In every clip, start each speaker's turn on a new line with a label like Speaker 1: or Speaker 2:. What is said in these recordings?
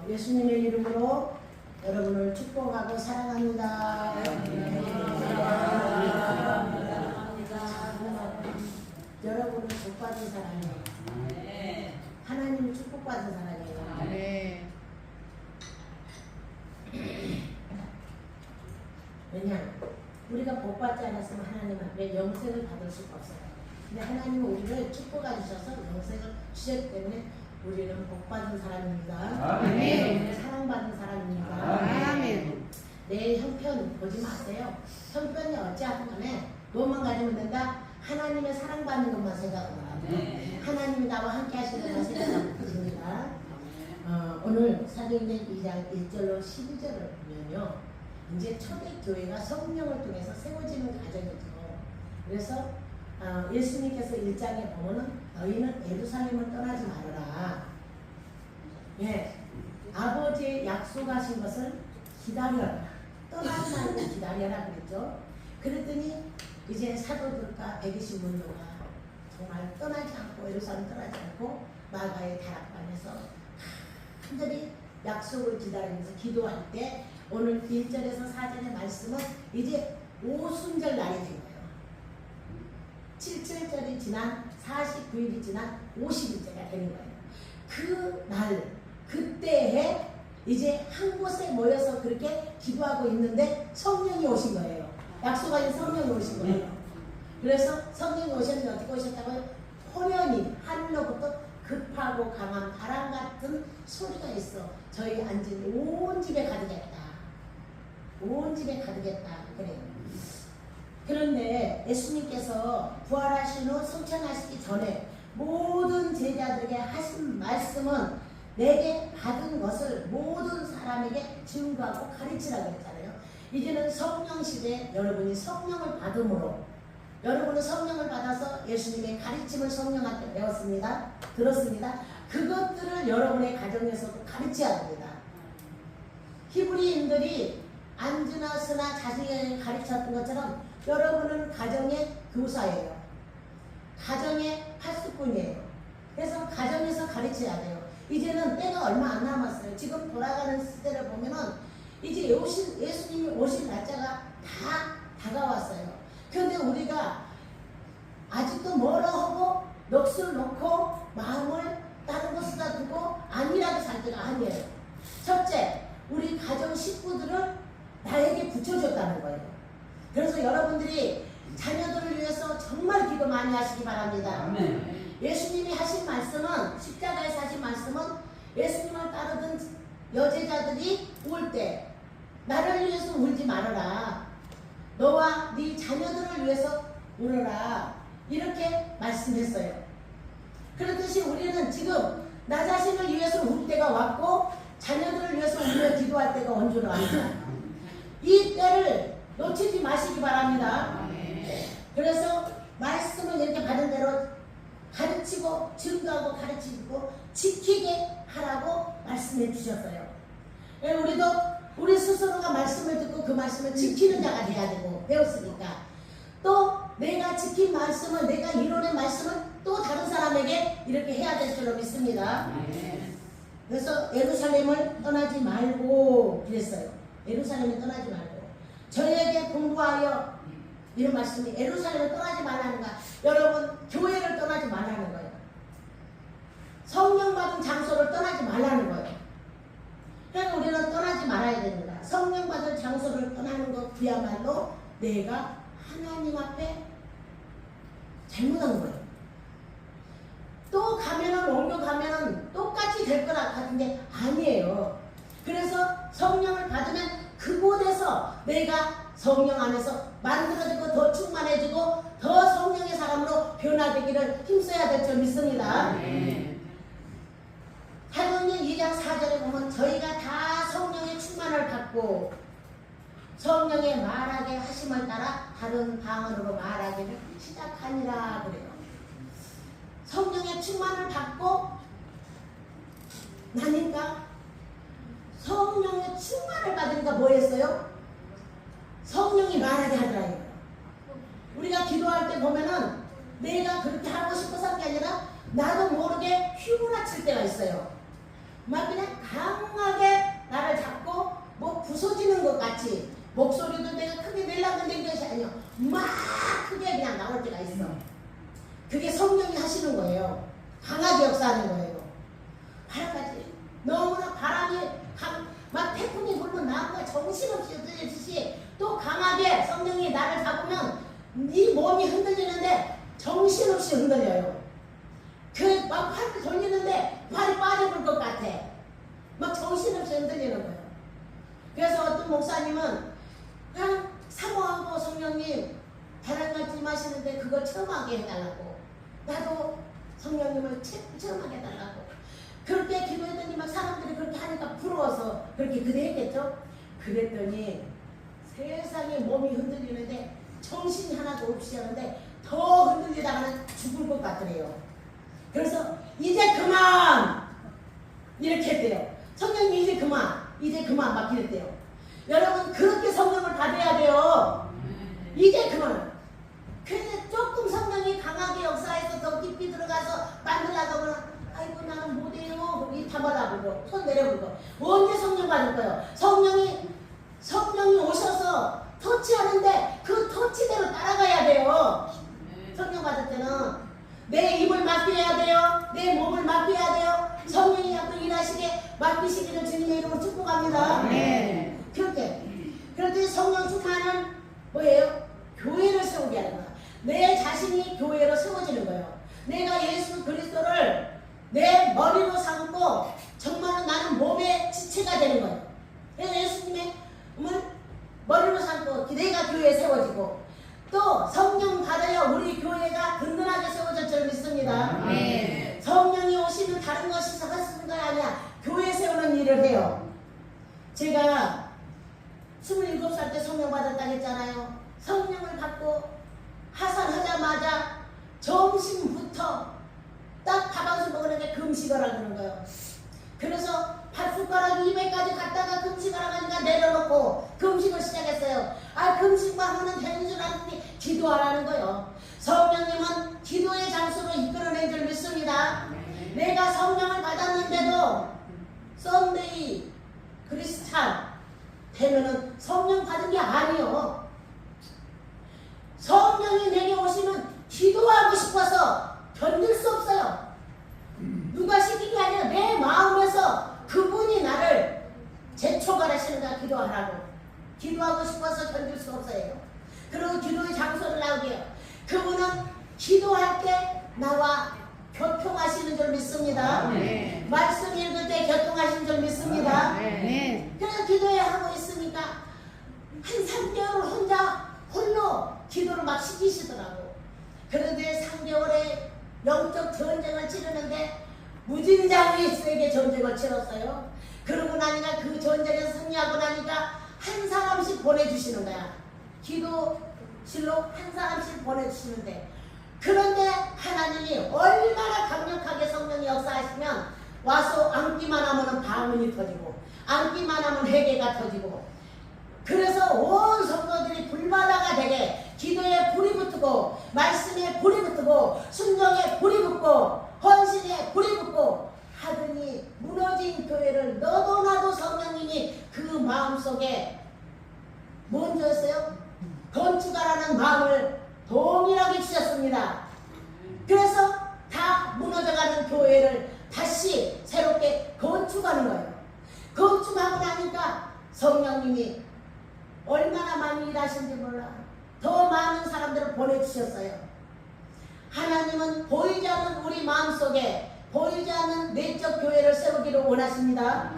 Speaker 1: 예수님의 이름으로 여러분을 축복하고 사랑합니다. 여러분은 복받은 사람이에요. 하나님이 축복받은 사람이에요. 왜냐? 우리가 복받지 않았으면 하나님 앞에 영생을 받을 수가 없어요. 근데 하나님은 우리를 축복해 주셔서 영생을 주셨기 때문에 우리는 복받은 사람입니다.
Speaker 2: 아멘.
Speaker 1: 사랑받은 사람입니다.
Speaker 2: 아멘.
Speaker 1: 내 형편 보지 마세요. 형편이 어찌하든 간에 뭐만 가지면 된다? 하나님의 사랑받는 것만 생각하면 하나님이 나와 함께 하시는 것만 생각하면 됩니다. 오늘 사도행전 2장 1절로 12절을 보면요, 이제 초대교회가 성령을 통해서 세워지는 과정이죠. 그래서 예수님께서 1장에 보면은 너희는 예루살렘을 떠나지 말아라. 예, 아버지의 약속하신 것을 기다려라. 떠나지 말고 기다려라 그랬죠. 그랬더니 이제 사도들과 120문도가 정말 떠나지 않고 예루살렘 떠나지 않고 마가의 다락방에서 간절히 약속을 기다리면서 기도할 때 오늘 1절에서 4절의 말씀은 이제 오순절 날이 된 거예요. 7절이 지난 49일이 지난 50일째가 되는 거예요. 그 날, 그때에 이제 한 곳에 모여서 그렇게 기도하고 있는데 성령이 오신 거예요. 약속하신 성령이 오신 거예요. 그래서 성령이 오셨는데 어떻게 오셨다고요? 호련히 하늘로부터 급하고 강한 바람 같은 소리가 있어 저희 앉은 온 집에 가득했다. 온 집에 가득했다. 그래요. 그런데 예수님께서 부활하신 후 승천하시기 전에 모든 제자들에게 하신 말씀은 내게 받은 것을 모든 사람에게 증거하고 가르치라고 했잖아요. 이제는 성령 시대에 여러분이 성령을 받음으로 여러분은 성령을 받아서 예수님의 가르침을 성령한테 배웠습니다. 들었습니다. 그것들을 여러분의 가정에서도 가르쳐야 합니다. 히브리인들이 안주나 스나 자신에게 가르쳤던 것처럼 여러분은 가정의 교사예요. 가정의 파수꾼이에요. 그래서 가정에서 가르쳐야 돼요. 이제는 때가 얼마 안 남았어요. 지금 돌아가는 시대를 보면은 이제 예수님이 오실 날짜가 다 다가왔어요. 그런데 우리가 아직도 뭐라 하고 넋을 놓고 마음을 다른 곳에다 두고 안일하게 살 때가 아니에요. 첫째, 우리 가정 식구들을 나에게 붙여줬다는 거예요. 그래서 여러분들이 자녀들을 위해서 정말 기도 많이 하시기 바랍니다. 예수님이 하신 말씀은, 십자가에서 하신 말씀은 예수님을 따르던 여제자들이 울 때 나를 위해서 울지 말아라. 너와 네 자녀들을 위해서 울어라. 이렇게 말씀했어요. 그렇듯이 우리는 지금 나 자신을 위해서 울 때가 왔고 자녀들을 위해서 울며 기도할 때가 온 줄 압니다. 이 때를 놓치지 마시기 바랍니다. 그래서 말씀을 이렇게 받은 대로 가르치고 증거하고 가르치고 지키게 하라고 말씀해 주셨어요. 우리도 우리 스스로가 말씀을 듣고 그 말씀을 지키는 자가 돼야 되고 배웠으니까 또 내가 지킨 말씀을 내가 이뤄낸 말씀을 또 다른 사람에게 이렇게 해야 될 줄로 믿습니다. 그래서 예루살렘을 떠나지 말고 그랬어요. 예루살렘을 떠나지 말고 저희에게 공부하여 이런 말씀이 예루살렘을 떠나지 말라는가? 여러분 교회를 떠나지 말라는 거예요. 성령 받은 장소를 떠나지 말라는 거예요. 그러니까 우리는 떠나지 말아야 됩니다. 성령 받은 장소를 떠나는 것 그야말로 내가 하나님 앞에 잘못한 거예요. 또 가면은 옮겨가면은 똑같이 될 것 같은데 아니에요. 그래서 성령을 받으면 그곳에서 내가 성령 안에서 만들어지고 더 충만해지고 더 성령의 사람으로 변화되기를 힘써야 될 줄 믿습니다. 사도행전 2장 4절에 보면 저희가 다 성령의 충만을 받고 성령의 말하게 하심을 따라 다른 방언으로 말하기를 시작하니라 그래요. 성령의 충만을 받고 나니까 성령의 충만을 받으니까 뭐 했어요? 성령이 말하게 하더라고요. 우리가 기도할 때 보면은 내가 그렇게 하고 싶어서 한 게 아니라 나도 모르게 휘몰아칠 때가 있어요. 막 그냥 강하게 나를 잡고 뭐 부서지는 것 같이 목소리도 내가 크게 내려고 낸 것이 아니야. 막 크게 그냥 나올 때가 있어. 그게 성령이 하시는 거예요. 강하게 역사하는 거예요. 바람까지 너무나 바람이 막 태풍이 불고 나무가 정신없이 흔들리듯이 또 강하게 성령이 나를 잡으면 네 몸이 흔들리는데 정신없이 흔들려요. 그 막 팔을 돌리는데 팔이 빠져볼 것 같아. 막 정신없이 흔들리는 거예요. 그래서 어떤 목사님은 그냥 사모하고 성령님 바람같이 마시는데 그걸 처음 하게 해달라고. 나도 성령님을 처음 하게 해달라고. 그렇게 기도했더니 막 사람들이 그렇게 하니까 부러워서 그렇게 기도했겠죠. 그랬더니 세상에 몸이 흔들리는데 정신이 하나도 없이 하는데 더 흔들리다가는 죽을 것 같더래요. 그래서 이제 그만 이렇게 했대요. 성령님 이제 그만 막 이랬대요. 여러분 그렇게 성령을 받아야 돼요. 이제 그만. 근데 조금 성령이 강하게 역사해서 더 깊이 들어가서 만들려고 하면 아이고 나는 못해요. 입 다물어보고 손 내려보고 언제 성령 받을 거예요? 성령이 오셔서 터치하는데 그 터치대로 따라가야 돼요. 성령 받을 때는 내 입을 맡겨야 돼요. 내 몸을 맡겨야 돼요. 성령이 자꾸 일하시게 맡기시기를 주님의 이름으로 축복합니다.
Speaker 2: 네.
Speaker 1: 그런데 성령 축하는 뭐예요? 교회를 세우게 하는 거야. 내 자신이 교회로 세워지는 거예요. 내가 예수 그리스도를 내 머리로 삼고 정말로 나는 몸의 지체가 되는 거예요. 그래서 예수님의 머리로 삼고 내가 교회에 세워지고 또 성령 받아야 우리 교회가 든든하게 세워질 줄 믿습니다.
Speaker 2: 네.
Speaker 1: 성령이 오시면 다른 것이 하시는 거 아니야. 교회 세우는 일을 해요. 제가 27살 때 성령 받았다고 했잖아요. 성령을 받고 하산하자마자 점심부터 딱 밥 한 술 먹으니까 금식하라 그러는 거예요. 그래서 밥 숟가락 200까지 갔다가 금식하라 하니까 내려놓고 금식을 시작했어요. 금식만 하면 되는 줄 알았더니 기도하라는 거예요. 성령님은 기도의 장소로 이끌어낸 줄 믿습니다. 내가 성령을 받았는데도 썬데이 크리스찬 되면은 성령 받은 게 아니요. 성령이 내게 오시면 기도하고 싶어서 견딜 수 없어요. 누가 시킨 게 아니라 내 마음에서 그분이 나를 재촉하시는 거야. 기도하라고. 기도하고 싶어서 견딜 수 없어요. 그리고 기도의 장소를 나오게 해요. 그분은 기도할 때 나와 교통하시는 줄 믿습니다.
Speaker 2: 네.
Speaker 1: 말씀 읽을 때 교통하시는 줄 믿습니다.
Speaker 2: 네.
Speaker 1: 그래서 기도에 하고 있으니까 한 3개월 홀로 기도를 막 시키시더라고. 그런데 3개월에 영적 전쟁을 치르는데 무진장이 세게 전쟁을 치렀어요. 그러고 나니까 그 전쟁에서 승리하고 나니까 한 사람씩 보내주시는 거야. 기도실로 한 사람씩 보내주시는데, 그런데 하나님이 얼마나 강력하게 성령이 역사하시면 와서 앉기만 하면 방언이 터지고 앉기만 하면 회개가 터지고, 그래서 온 성도들이 불바다가 되게 기도에 불이 붙고 말씀에 불이 붙고 순종에 불이 붙고 헌신에 불이 붙고 하더니 무너진 교회를 너도 나도 성령님이 그 마음속에 뭔지 아세요? 건축하라는 마음을 동일하게 주셨습니다. 그래서 다 무너져가는 교회를 다시 새롭게 건축하는 거예요. 건축하고 나니까 성령님이 얼마나 많이 일하신지 몰라. 더 많은 사람들을 보내주셨어요. 하나님은 보이지 않는 우리 마음속에 보이지 않는 내적 교회를 세우기를 원하십니다.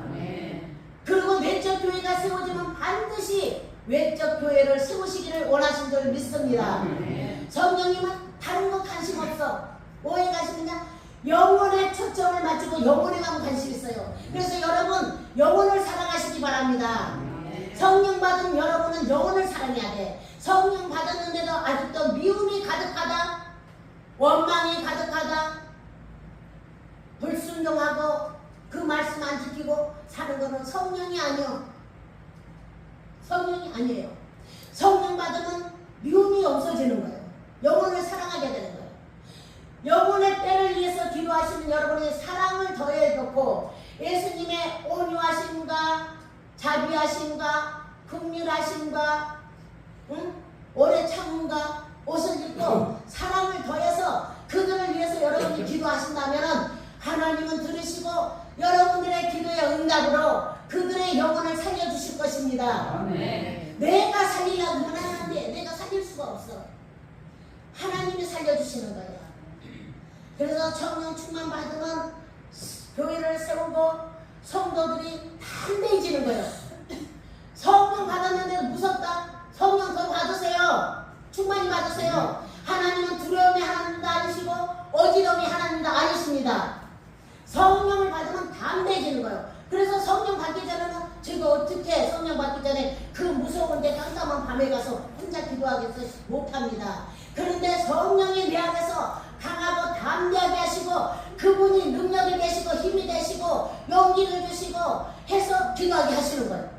Speaker 1: 그리고 내적 교회가 세워지면 반드시 외적 교회를 세우시기를 원하신 줄 믿습니다. 성령님은 다른 거 관심 없어. 뭐에 관심 있냐? 영혼에 초점을 맞추고 영혼에만 관심 있어요. 그래서 여러분 영혼을 사랑하시기 바랍니다. 성령 받은 여러분은 영혼을 사랑해야 돼. 성령 받았는데도 아직도 미움이 가득하다, 원망이 가득하다, 불순종하고 그 말씀 안 지키고 사는 것은 성령이 아니요. 성령이 아니에요. 성령 받으면 미움이 없어지는 거예요. 영혼을 사랑하게 되는 거예요. 영혼의 때를 위해서 기도하시는 여러분이 사랑을 더해놓고 예수님의 온유하심과 자비하심과 긍휼하심과 오래 참음과 옷을 입고 사랑을 더해서 그들을 위해서 여러분이 기도하신다면 하나님은 들으시고 여러분들의 기도의 응답으로 그들의 영혼을 살려주실 것입니다.
Speaker 2: 아멘.
Speaker 1: 내가 살리려고 하면 안 돼. 내가 살릴 수가 없어. 하나님이 살려주시는 거예요. 그래서 성령 충만 받으면 교회를 세우고 성도들이 담대해지는 거예요. 성령 받았는데 무섭다? 성령 더 받으세요. 충만히 받으세요. 하나님은 두려움이 하나님도 아니시고 어지러움이 하나님도 아니십니다. 성령을 받으면 담대해지는 거예요. 그래서 성령 받기 전에는 제가 어떻게 성령 받기 전에 그 무서운데 깜깜한 밤에 가서 혼자 기도하겠어 못합니다. 그런데 성령이 내 안에서 강하고 담대하게 하시고 그분이 능력이 되시고 힘이 되시고 용기를 주시고 해서 기도하게 하시는 거예요.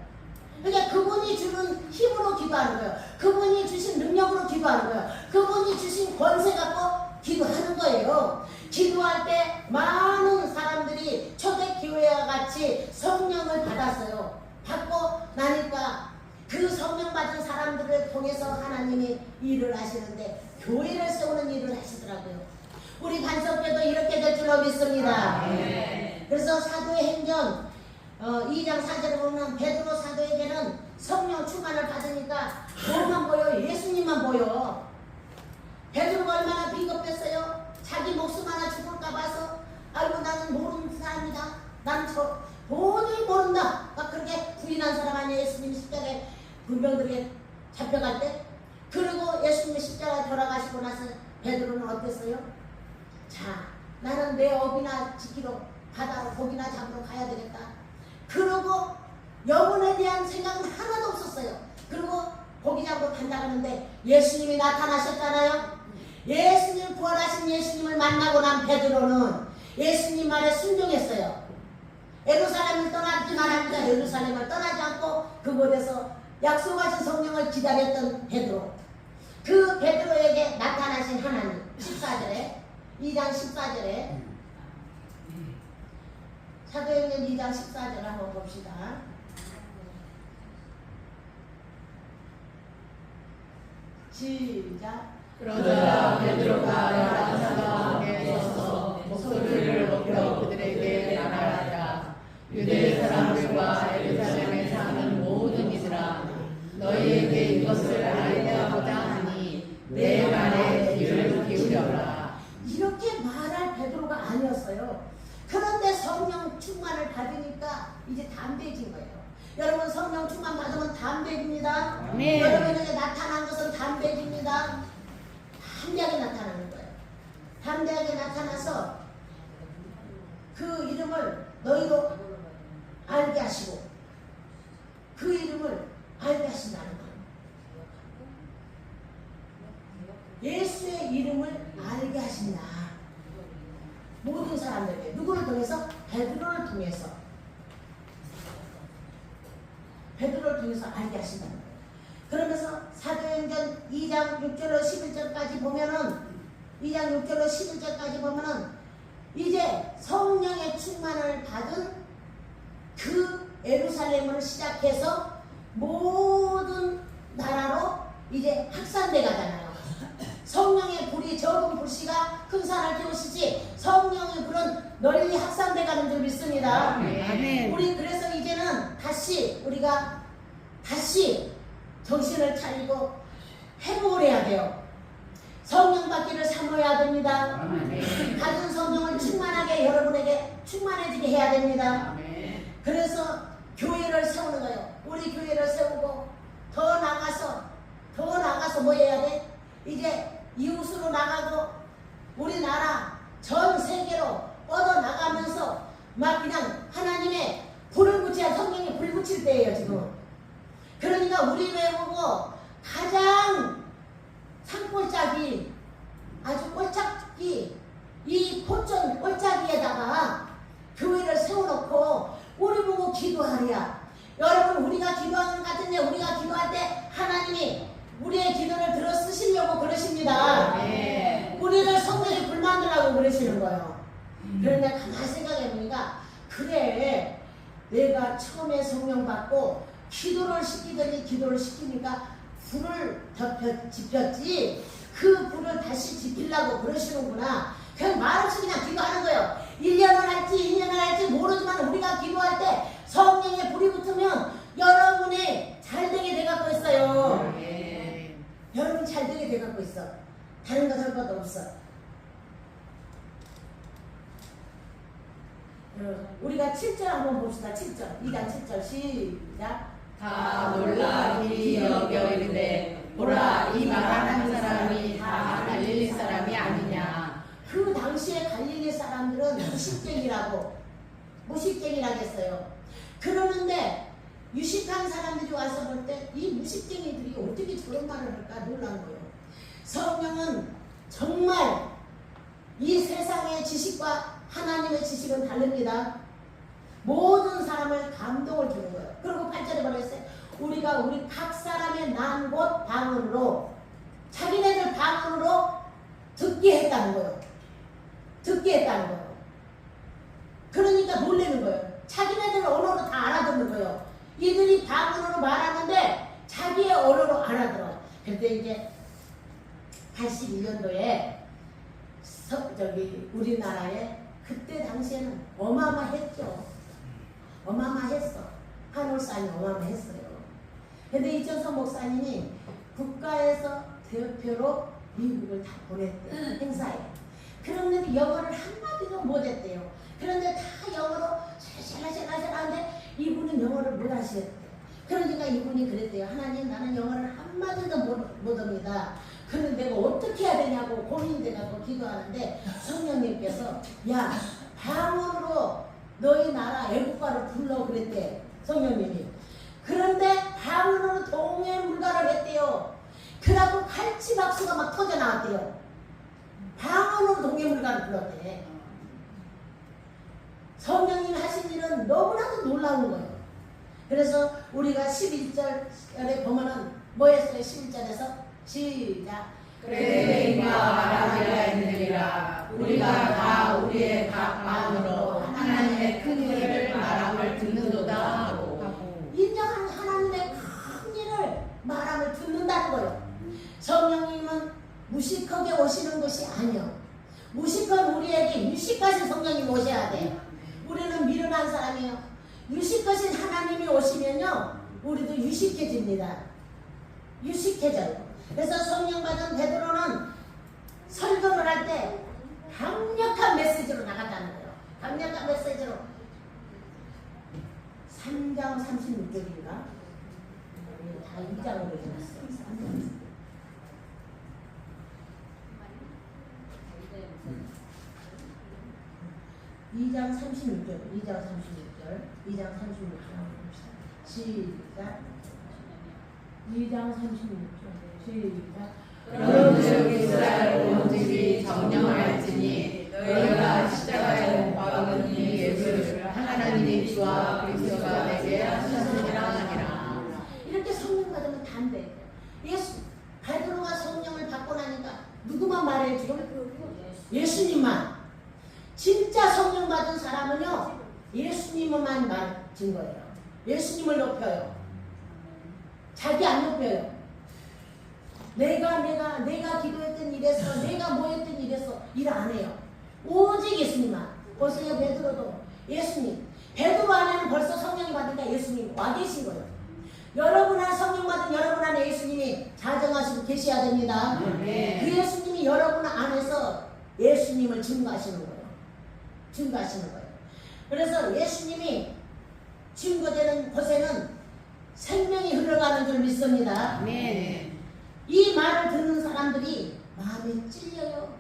Speaker 1: 그러니까 그분이 주는 힘으로 기도하는 거예요. 그분이 주신 능력으로 기도하는 거예요. 그분이 주신 권세 갖고 기도하는 거예요. 기도할 때 많은 사람들이 초대교회와 같이 성령을 받았어요. 받고 나니까 그 성령 받은 사람들을 통해서 하나님이 일을 하시는데 교회를 세우는 일을 하시더라고요. 우리 반석교도 이렇게 될 줄로 믿습니다. 그래서 사도의 행전 2장 4절에 보면 베드로 사도에게는 성령 충만을 받으니까 뭐만 보여? 예수님만 보여. 베드로가 얼마나 비겁했어요? 자기 목숨 하나 죽을까 봐서 아이고 나는 모르는 사람이다. 나는 도저히 모른다. 막 그렇게 부인한 사람 아니에요. 예수님이 십자가에 군병들에게 잡혀갈 때. 그리고 예수님이 십자가에 돌아가시고 나서 베드로는 어땠어요? 자, 나는 내 업이나 지키러 바다로 고기나 잡으러 가야 되겠다. 그러고 영혼에 대한 생각은 하나도 없었어요. 그리고 고기 잡으러 간다 그러는데 예수님이 나타나셨잖아요. 예수님 부활하신 예수님을 만나고 난 베드로는 예수님 말에 순종했어요. 예루살렘을 떠나지만 합니다. 예루살렘을 떠나지 않고 그곳에서 약속하신 성령을 기다렸던 베드로. 그 베드로에게 나타나신 하나님 14절에 2장 14절에 사도행전 2장 14절 한번 봅시다. 시작.
Speaker 2: 그러자 베드로가 열한 사도와 함께 서서 목소리를 높여 그들에게 말하자. 유대 사람들과 예루살렘에 사는 모든 이들아, 너희에게 이것을 알게 하고자 하니 내 말에 귀를 기울여라.
Speaker 1: 이렇게 말할 베드로가 아니었어요. 그런데 성령 충만을 받으니까 이제 담대해진 거예요. 여러분 성령 충만 받으면 담대해집니다.
Speaker 2: 네.
Speaker 1: 여러분에게 나타난 것은 담대해집니다. 담대하게 나타나는 거예요. 담대하게 나타나서 그 이름을 너희로 알게 하시고 그 이름을 알게 하신다는 거예요. 예수의 이름을 알게 하신다. 모든 사람들에게 누구를 통해서? 베드로를 통해서. 베드로를 통해서 알게 하신다는 거예요. 그러면서 사도행전 2장 6절로 11절까지 보면은 2장 6절로 11절까지 보면은 이제 성령의 충만을 받은 그 예루살렘을 시작해서 모든 나라로 이제 확산돼 가잖아요. 성령의 불이 적은 불씨가 큰 산을 태우시지 성령의 불은 널리 확산돼 가는 줄 믿습니다.
Speaker 2: 아멘.
Speaker 1: 우리 그래서 이제는 우리가 다시 정신을 차리고 회복을 해야 돼요. 성령 받기를 사모해야 됩니다.
Speaker 2: 아멘.
Speaker 1: 받은 성령을 충만하게 여러분에게 충만해지게 해야 됩니다.
Speaker 2: 아멘.
Speaker 1: 그래서 교회를 세우는 거예요. 우리 교회를 세우고 더 나가서 뭐 해야 돼? 이제 이웃으로 나가고 우리나라 전 세계로 뻗어 나가면서 막 그냥 하나님의 불을 붙여야 성령이 불 붙일 때예요 지금. 그러니까 우리 외우고 가장 산골짜기 아주 꼴짝기 이 포천 꼴짝기에다가 교회를 세워놓고 우리 보고 기도하랴. 여러분 우리가 기도하는 것 같은데 우리가 기도할 때 하나님이 우리의 기도를 들어 쓰시려고 그러십니다. 우리를 성령의 불 만들라고 그러시는 거예요. 그런데 가만히 생각해 보니까 그래, 내가 처음에 성령 받고 기도를 시키니까 불을 지폈지 그 불을 다시 지피려고 그러시는구나. 그냥 말없이 그냥 기도하는 거예요. 1년을 할지 2년을 할지 모르지만 우리가 기도할 때 성령의 불이 붙으면 여러분이 잘 되게 돼갖고 있어요. 여러분 잘 되게 돼갖고 있어. 다른 거 할 것도 없어. 우리가 7절 한번 봅시다. 7절 2장 7절 시작.
Speaker 2: 다 놀라 길이 여겨 이르되 보라 이 말하는 사람이 다 갈릴리 사람이 아니냐.
Speaker 1: 그 당시에 갈릴리 사람들은 무식쟁이라고 했어요. 그러는데 유식한 사람들이 와서 볼 때 이 무식쟁이들이 어떻게 저런 말을 할까 놀란 거예요. 성령은 정말 이 세상의 지식과 하나님의 지식은 다릅니다. 모든 사람을 감동을 주는 거예요. 그리고 8절에 뭐라 했어요? 우리 각 사람의 난 곳 방언으로 자기네들 방언으로 듣게 했다는 거예요. 그러니까 놀라는 거예요. 자기네들 언어로 다 알아듣는 거예요. 이들이 방언으로 말하는데 자기의 언어로 알아들어. 근데 이제 81년도에 우리나라에 그때 당시에는 어마어마했죠. 어마어마했어. 한올산이 어마어마했어요. 근데 이정선 목사님이 국가에서 대표로 미국을 다 보냈대요. 행사에. 그런데 영어를 한마디도 못했대요. 그런데 다 영어로 샬샬샬샬 하는데 이분은 영어를 못 하시겠대요. 그러니까 이분이 그랬대요. 하나님, 나는 영어를 한마디도 못합니다. 그런데 내가 어떻게 해야 되냐고 고민돼가지고 기도하는데 성령님께서 야, 방언으로 너희 나라 애국가를 불러 그랬대. 성령님이. 그런데 방언으로 동해물가를 했대요. 그래갖고 칼치박수가 막 터져 나왔대요. 방언으로 동해물가를 불렀대. 성령님이 하신 일은 너무나도 놀라운 거예요. 그래서 우리가 11절에 보면은 뭐 했어요? 11절에서 시작.
Speaker 2: 그레데인과 아라비아 있느니라. 우리가 다 우리의 각 마음으로 하나님의 큰 일을 말함을 듣는도다 하고.
Speaker 1: 인정한 하나님의 큰 일을 말함을 듣는다는 거예요. 성령님은 무식하게 오시는 것이 아니요. 무식한 우리에게 유식하신 성령님 오셔야 돼. 우리는 미련한 사람이에요. 유식하신 하나님이 오시면요, 우리도 유식해집니다. 유식해져요. 그래서 성령 받은 베드로는 설교를 할 때 강력한 메시지로 나갔다는 거예요. 강력한 메시지로. 3장 36절인가? 다 2장으로 해놨어요. 2장 36절, 2장 36절 한번 봅시다. 시작. 2장 36절, 시작.
Speaker 2: 그런즉 이스라엘 온 집이 정령할지니 너희가 십자가에 못 박은 이 예수를 하나님이 주와 그리스도가 되게 하셨느니라 하니라.
Speaker 1: 이렇게 성령 받으면 다 안 돼. 베드로가 성령을 받고 나니까 누구만 말해주고? 예수님만. 진짜 성령 받은 사람은요, 예수님만 맞은 거예요. 예수님을 높여요. 자기 안 높여요. 내가 기도했던 일에서, 내가 뭐 했던 일에서 일 안 해요. 오직 예수님만. 보세요, 베드로도 예수님. 베드로 안에는 벌써 성령이 받으니까 예수님 와 계신 거예요. 여러분 안에 성령 받은 여러분 안에 예수님이 자정하시고 계셔야 됩니다. 그 예수님이 여러분 안에서 예수님을 증거하시는 거예요. 그래서 예수님이 증거되는 곳에는 생명이 흘러가는 줄 믿습니다. 이 말을 듣는 사람들이 마음에 찔려요.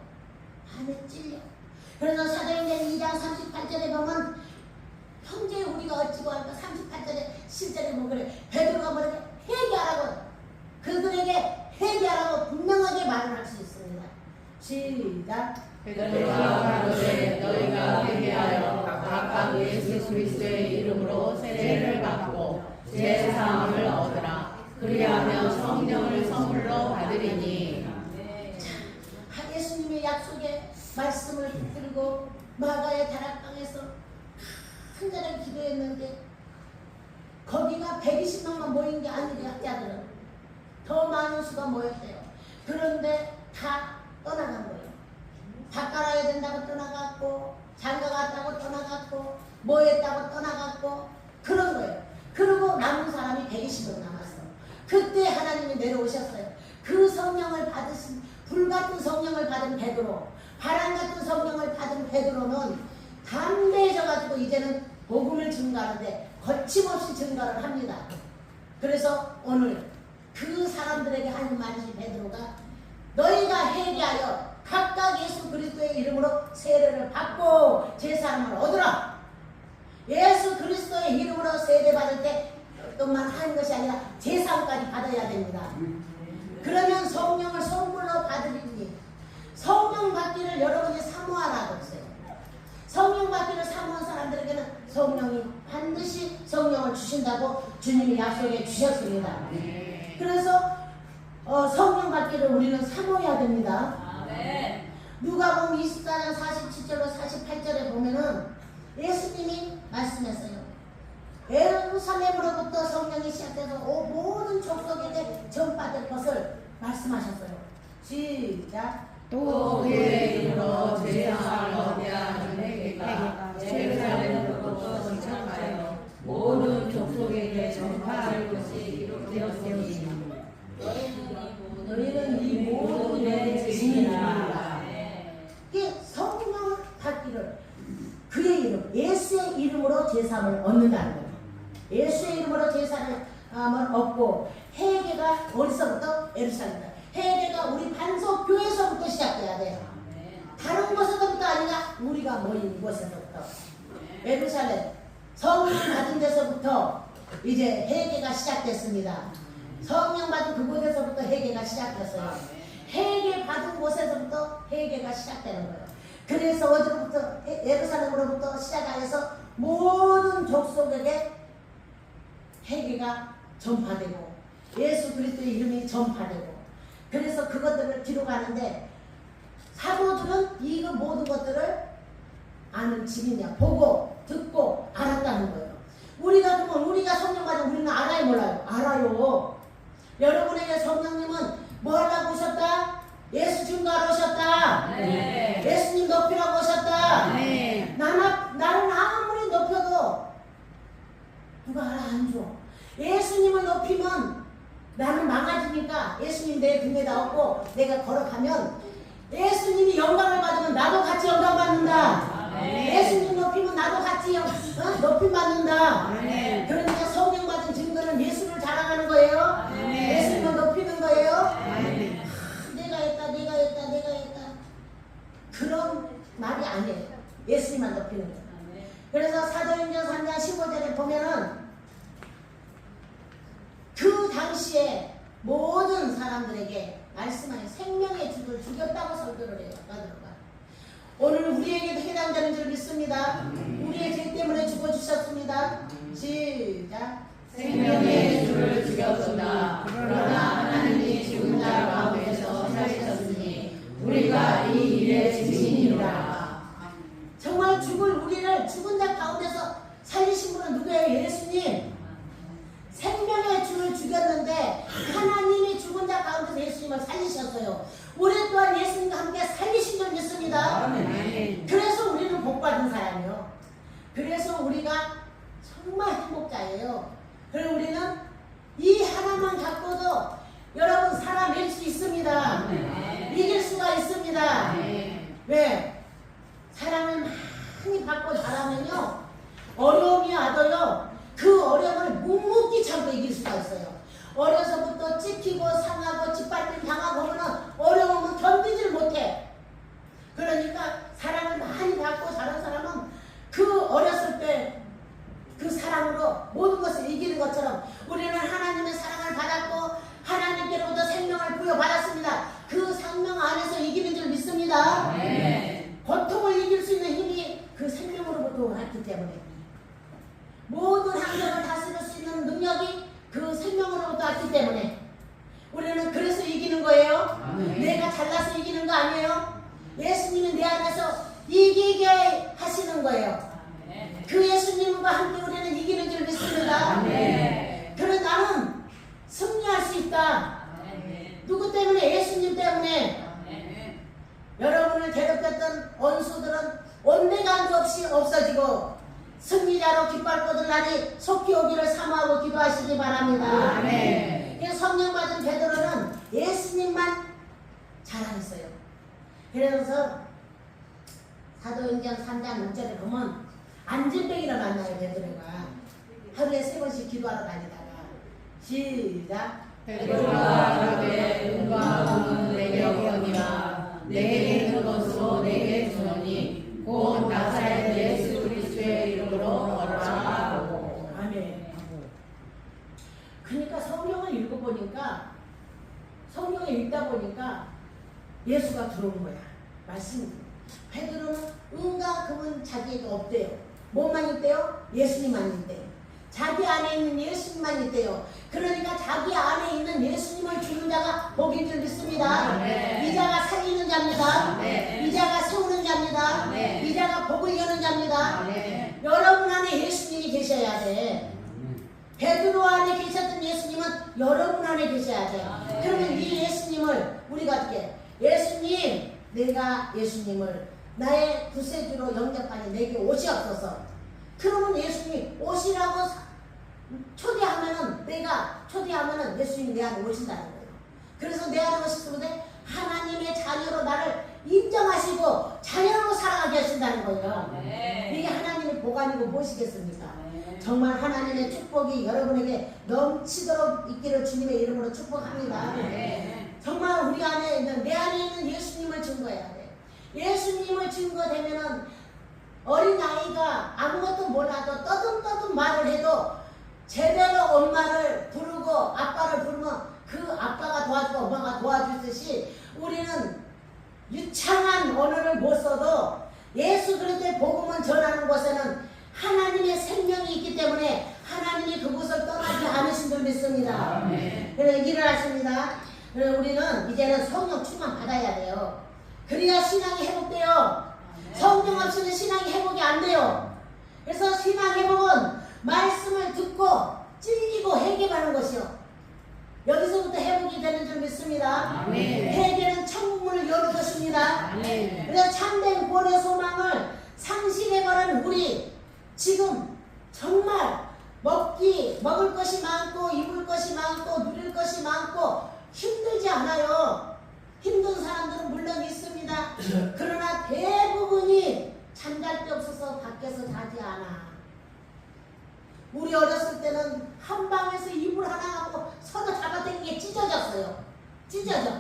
Speaker 1: 그래서 사도행전 2장 38절에 보면 형제 우리가 어찌고 할까 38절에 실제로 뭐 그래 베드로가 뭐라고 회개하라고 그들에게 회개하라고 분명하게 말을 할 수 있습니다. 시작.
Speaker 2: 베드로가 가로되 너희가 회개하여 각각 예수 그리스도의 이름으로 세례를 받고 제 사함을 얻으라. 그리하면 성령을 선물로 받으리니.
Speaker 1: 예수님의 약속의 말씀을 붙들고 마가의 다락방에서 간절하게 기도했는데 거기가 120명만 모인 게 아니래요. 학자들은 더 많은 수가 모였대요. 그런데 다 떠나간 거예요. 밥 갈아야 된다고 떠나갔고, 장가 갔다고 떠나갔고, 뭐 했다고 떠나갔고, 그런 거예요. 그리고 남은 사람이 120명 남았어. 그때 하나님이 내려오셨어요. 그 성령을 받으신, 불같은 성령을 받은 베드로, 바람같은 성령을 받은 베드로는 담대해져가지고 이제는 복음을 증거하는데 거침없이 증거를 합니다. 그래서 오늘 그 사람들에게 하는 말이지. 베드로가 너희가 회개하여 각각 예수 그리스도의 이름으로 세례를 받고 제사함을 얻으라. 예수 그리스도의 이름으로 세례 받을 때 것만 하는 것이 아니라 제사까지 받아야 됩니다. 그러면 성령을 선물로 받으리니 성령 받기를 여러분이 사모하라고 했어요. 성령 받기를 사모한 사람들에게는 성령이 반드시 성령을 주신다고 주님이 약속해 주셨습니다. 그래서 성령 받기를 우리는 사모해야 됩니다. 누가복음 24장 47절로 48절에 보면은 예수님이 말씀했어요. 예루살렘으로부터 성령이 시작돼서 모든 족속에게 전파될 것을 말씀하셨어요. 시작.
Speaker 2: 또 그의 이름으로 제사를 얻어야 하는 회개가 예루살렘으로부터 정착하여 모든 족속에게 전파할 것이 이루어졌으니
Speaker 1: 너희는 이 모든 일의 증인이라. 성령을 받기를 그의 이름, 예수의 이름으로 제사함을 얻는다는 거예요. 예수의 이름으로 제사를 얻고 회개가 어디서부터? 예루살렘. 회개가 우리 반석 교회에서부터 시작돼야 돼요. 다른 곳에서부터 아니라 우리가 모인 곳에서부터. 예루살렘 성령 받은 데서부터 이제 회개가 시작됐습니다. 성령 받은 그곳에서부터 회개가 시작됐어요. 회개 받은 곳에서부터 회개가 시작되는 거예요. 그래서 어디로부터? 예루살렘으로부터 시작하여서 모든 족속에게 회개가 전파되고 예수 그리스도의 이름이 전파되고, 그래서 그것들을 기록하는데 사도들은 이 모든 것들을 아는 집이냐, 보고 듣고 알았다는 거예요. 우리가 그러면 우리가 성령 받은 우리는 알아요, 몰라요? 알아요. 여러분에게 성령님은 뭐 하려고 오셨다? 예수 증거하러 오셨다.
Speaker 2: 네.
Speaker 1: 예수님 높이라고 오셨다.
Speaker 2: 네.
Speaker 1: 나는 아무리 높여도 누가 알아 안 줘. 예수님을 높이면 나는 망가지니까 예수님 내 등에다 업고 내가 걸어가면 예수님이 영광을 받으면 나도 같이 영광 받는다.
Speaker 2: 네.
Speaker 1: 예수님 높이면 나도 같이 높임 받는다.
Speaker 2: 네.
Speaker 1: 그러니까 성령 받은 증거는 예수를 자랑하는 거예요.
Speaker 2: 네.
Speaker 1: 예수님을 높이는 거예요.
Speaker 2: 네.
Speaker 1: 내가 했다. 그런 말이 아니에요. 예수님만 높이는 거예요. 그래서 사도행전 3장 15절에 보면은 그 당시에 모든 사람들에게 말씀하여 생명의 주를 죽였다고 설교를 해요. 베드로가. 오늘 우리에게도 해당되는 줄 믿습니다. 우리의 죄 때문에 죽어주셨습니다. 시작.
Speaker 2: 생명의 주를 죽였으나 그러나 하나님이 죽은 자 가운데서 살리셨으니 우리가 이 일의 증인이라.
Speaker 1: 정말 우리를 죽은 자 가운데서 살리신 분은 누구예요? 예수님. 생명의 주를 죽였는데 하나님이 죽은 자 가운데서 예수님을 살리셨어요. 우리 또한 예수님과 함께 살리신 줄 믿습니다. 그래서 우리는 복받은 사람이요. 그래서 우리가 정말 행복자예요. 그리고 우리는 이 하나만 갖고도 여러분 살아낼 수 있습니다. 이길 수가 있습니다. 왜? 사랑을 많이 받고 자라면요, 어려움이 와도요 그 어려움을 묵묵히 참고 이길 수가 있어요. 어려서부터 찍히고 상하고 짓밟힘 당하고 하면 어려움은 견디질 못해. 그러니까 사랑을 많이 받고 자란 사람은 그 어렸을 때 그 사랑으로 모든 것을 이기는 것처럼 우리는 하나님의 사랑을 받았고 하나님께로부터 생명을 부여받았습니다. 그 생명 안에서 이기는 줄 믿습니다. 고통을 이길 수 있는 힘이 그 생명으로부터 왔기 때문에, 모든 환경을 다스릴 수 있는 능력이 그 생명으로부터 왔기 때문에 우리는 그래서 이기는 거예요. 내가 잘나서 이기는 거 아니에요. 예수님이 내 안에서 이기게 하시는 거예요. 그 예수님은 괴롭혔던 원수들은 온데간도 없이 없어지고 승리자로 기뻐할 거들나니 속히 오기를 사모하고 기도하시기 바랍니다.
Speaker 2: 아멘.
Speaker 1: 성령 받은 베드로는 예수님만 자랑했어요. 그래서 사도행전 3장 6절에 보면 안진뱅이를 만나요. 베드로가 하루에 3번씩 기도하러 다니다가 시작.
Speaker 2: 베드로가 가되 은과 금은 내게 없거니와 내게 있는 것으로 내게 주노니 곧 나사렛 예수 그리스도의 이름으로 걸어라 하고.
Speaker 1: 아멘. 그러니까 성경을 읽어보니까 성경을 읽다 보니까 예수가 들어온 거야. 말씀. 베드로는 은과 금은 자기에게 없대요. 뭐만 있대요? 예수님만 있대요. 자기 안에 있는 예수님만 있대요. 그러니까 자기 안에 있는 예수님을 주는 자가 복인 줄 믿습니다.
Speaker 2: 네.
Speaker 1: 이 자가 살리는 자입니다.
Speaker 2: 네.
Speaker 1: 이 자가 세우는 자입니다.
Speaker 2: 네.
Speaker 1: 이 자가 복을 여는 자입니다.
Speaker 2: 네.
Speaker 1: 여러분 안에 예수님이 계셔야 돼. 베드로 안에 계셨던 예수님은 여러분 안에 계셔야 돼. 그러면 이 예수님을 우리가 어떻게 예수님, 내가 예수님을 나의 구세주로 영접하니 내게 오시옵소서. 그러면 예수님이 오시라고 초대하면은 내가 초대하면은 예수님이 내 안에 오신다는 거예요. 그래서 내 안에 오시는데 하나님의 자녀로 나를 인정하시고 자녀로 살아가게 하신다는 거예요.
Speaker 2: 네.
Speaker 1: 이게 하나님의 보관이고 무엇이겠습니까? 정말 하나님의 축복이 여러분에게 넘치도록 있기를 주님의 이름으로 축복합니다.
Speaker 2: 네.
Speaker 1: 정말 우리 안에 있는 내 안에 있는 예수님을 증거해야 돼. 예수님을 증거되면은 어린 아이가 아무것도 몰라도 떠듬떠듬 말을 해도 제대로 엄마를 부르고 아빠를 부르면 그 아빠가 도와주고 엄마가 도와주듯이 우리는 유창한 언어를 못 써도 예수 그리스도의 복음을 전하는 곳에는 하나님의 생명이 있기 때문에 하나님이 그곳을 떠나지 않으신 줄 믿습니다. 그래서 일어났습니다. 그래서 우리는 이제는 성령 충만 받아야 돼요. 그래야 신앙이 회복돼요. 성령 없이는 신앙이 회복이 안 돼요. 그래서 신앙 회복은 말씀을 듣고 찔리고 회개하는 것이요. 여기서부터 회복이 되는 줄 믿습니다.
Speaker 2: 아멘.
Speaker 1: 회개는 천국문을 여는 것입니다.
Speaker 2: 아멘.
Speaker 1: 그래서 참된 구원의 소망을 상실해버린 우리 지금 정말 먹을 것이 많고 입을 것이 많고 누릴 것이 많고 힘들지 않아요. 힘든 사람들은 물론 있습니다. 그러나 대부분이 잠잘 데 없어서 밖에서 자지 않아. 우리 어렸을 때는 한 방에서 이불 하나 하고 서로 잡아당기게 찢어졌어요. 찢어져.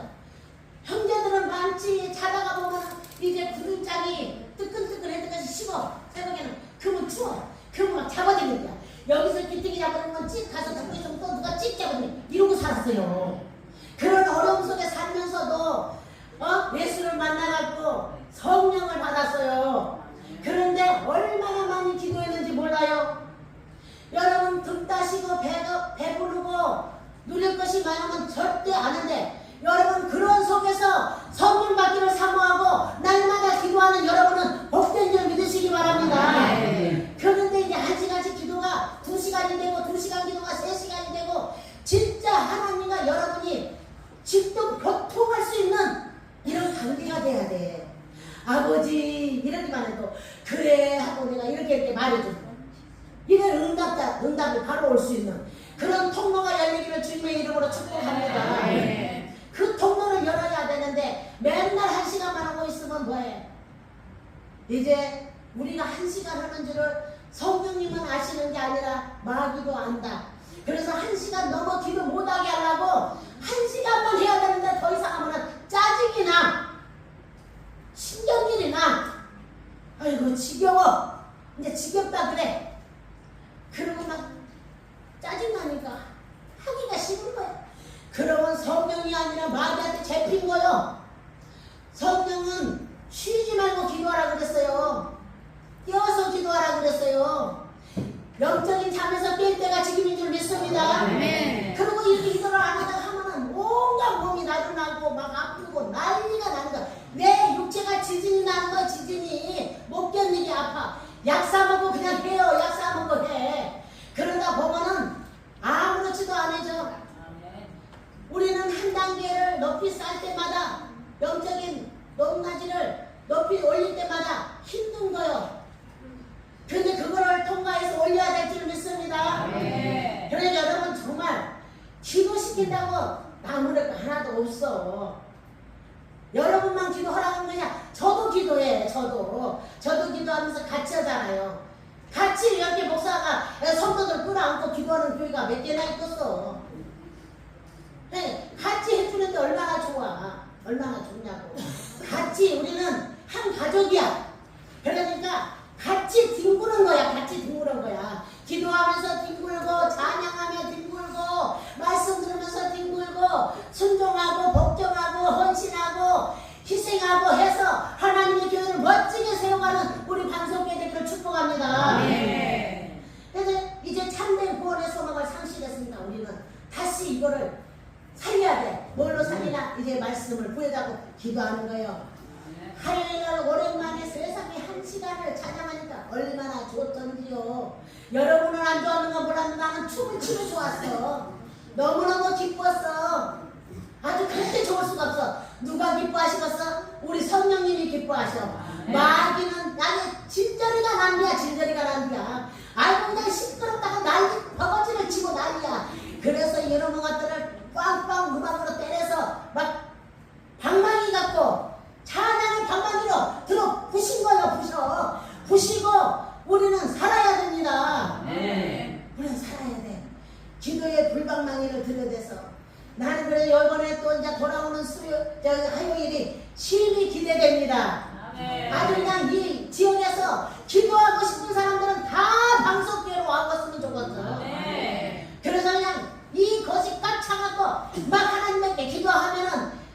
Speaker 1: 형제들은 많지. 자다가 보면 이제 구름장이 뜨끈뜨끈해서 까지 식어. 새벽에는 그러면 추워. 그러면 막 잡아당긴다. 여기서 기특이 잡아당기면 찍 가서 잡고 있으면 또 누가 찍 잡아당기면 이러고 살았어요. 그런 어려움 속에 살면서도 예수를 만나갖고 성령을 받았어요. 그런데 얼마나 많이 기도했는지 몰라요. 여러분 등 따시고 배부르고 누릴 것이 많으면 절대 아는데 여러분 그런 속에서 성령 받기를 사모하고 날마다 기도하는 여러분은 복된 줄 믿으시기 바랍니다. 그런데 이제 1시간씩 기도가 2시간이 되고 2시간 기도가 3시간이 되고 진짜 하나님과 여러분이 직접 교통할 수 있는 이런 관계가 돼야 돼. 아버지 이러기만 해도 그래 하고 내가 이렇게 말해줘. 이런 응답이 바로 올 수 있는 그런 통로가 열리기를 주님의 이름으로 축복합니다. 그 통로를 열어야 되는데 맨날 1시간만 하고 있으면 뭐해? 이제 우리가 1시간 하는 줄을 성령님은 아시는 게 아니라 마귀도 안다. 그래서 1시간 넘어 기도 못하게 하려고 1시간만 해야 되는데 더 이상 하면 짜증이 나. 신경질이 나. 아이고 지겨워. 이제 지겹다 그래. 그러고 막 짜증나니까 하기가 싫은 거야. 그러면 성령이 아니라 마귀한테 잡힌 거요. 성령은 쉬지 말고 기도하라 그랬어요. 뛰어서 기도하라 그랬어요. 영적인 잠에서 깰 때가 지금인 줄 믿습니다. 그리고 이렇게 기도를 안 하다가 하면은 온갖 몸이 나른하고 막 아프고 난리가 나는 거야. 내 육체가 지진이 나는 거야. 지진이 못 견디게 아파. 약 사먹고 그냥 해요. 약 사먹고 해. 그러다 보면은 아무렇지도 않아져. 우리는 한 단계를 높이 쌓을 때마다 영적인 높낮이를 기도시킨다고 아무래도 하나도 없어. 여러분만 기도하라는 거냐? 저도 기도해. 저도 기도하면서 같이 하잖아요. 같이 이렇게 목사가 성도들 끌어안고 기도하는 교회가 몇 개나 있겠어. 네, 같이 해주는데 얼마나 좋아. 얼마나 좋냐고. 같이 우리는 한 가족이야. 그러니까 같이 뒹구는 거야. 같이 뒹구는 거야. 기도하면서 뒹굴고, 찬양하며 뒹굴고, 말씀 들으면서 뒹굴고, 순종하고, 복종하고, 헌신하고, 희생하고 해서 하나님의 교회를 멋지게 세워가는 우리 방송교회 되기를 축복합니다.
Speaker 2: 네.
Speaker 1: 그래서 이제 참된 구원의 소망을 상실했으니까 우리는 다시 이거를 살려야 돼. 뭘로 살리나? 이제 말씀을 구해다고 기도하는 거예요. 하루에는 오랜만에 세상에 한 시간을 찬양하니까 얼마나 좋던지요. 여러분은 안 좋았는가 몰랐는데 나는 춤을 추면 좋았어. 너무너무 기뻤어. 아주 그렇게 좋을 수가 없어. 누가 기뻐하시겠어? 우리 성령님이 기뻐하셔. 마귀는 나는 진저리가 난리야. 진저리가 난리야. 아이고 그냥 시끄럽다가 난리 버거지를 치고 난리야. 그래서 이런 것들을 빵빵 음악으로 때려서 막 방망이 갖고 찬양을 방망이로 들어 부신 거예요. 부시고 우리는 살아야 됩니다. 우리는 살아야 돼. 기도의 불방망이를 들여대서 나는 그래 이번에 또 이제 돌아오는 화요일이 심히 기대됩니다. 아주 그냥 이 지역에서 기도하고 싶은 사람들은 다 방송교회로 와봤으면 좋겠어. 그래서 그냥 이것이 꽉 차갖고 막 하나님께 기도하면은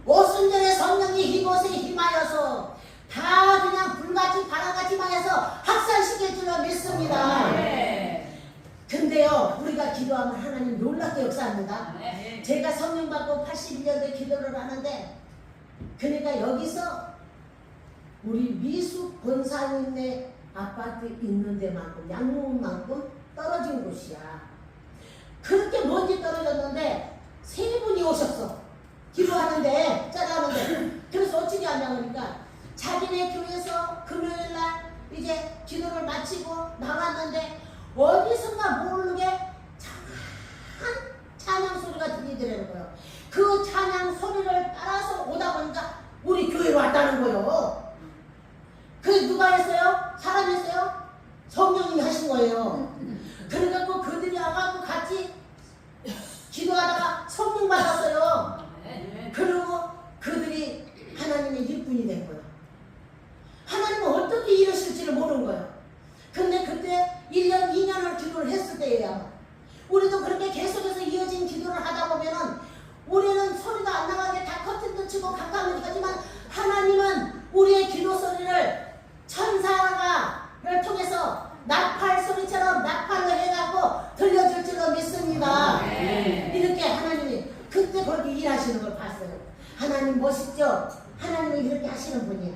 Speaker 1: 오순절에 성령이 이곳에 힘하여서 다 그냥 불같이 바람같이 임하여서 확산시킬 줄로 믿습니다. 근데요 우리가 기도하면 하나님 놀랍게 역사합니다. 제가 성령 받고 81년도에 기도를 하는데 그러니까 여기서 우리 미숙 권사님네 아파트 있는 데만큼 양로원만큼 떨어진 곳이야. 그렇게 먼지 떨어졌는데 세 분이 오셨어. 기도하는데 짜라하는데 그래서 어찌게 하냐 그러니까 자기네 교회에서 금요일날 이제 기도를 마치고 나왔는데 어디선가 모르게 장한 찬양 소리가 들리더라는 거예요. 그 찬양 소리를 따라서 오다 보니까 우리 교회로 왔다는 거예요. 그게 누가 했어요? 사람이 했어요? 성령님이 하신 거예요. 그래갖고 그들이 와갖고 같이 기도하다가 성령 받았어요. 그리고 그들이 하나님의 일꾼이 된 거예요. 하나님은 어떻게 이러실지를 모르는 거예요. 근데 그때 1년, 2년을 기도를 했을 때예요. 우리도 그렇게 계속해서 이어진 기도를 하다 보면은 우리는 소리가 안 나가게 다 커튼도 치고 가까운 하지만 하나님은 우리의 기도 소리를 천사를 통해서 나팔 소리처럼 나팔로 해갖고 들려줄 줄로 믿습니다. 이렇게 하나님이 그때 그렇게 일하시는 걸 봤어요. 하나님 멋있죠? 하나님은 이렇게 하시는 분이에요.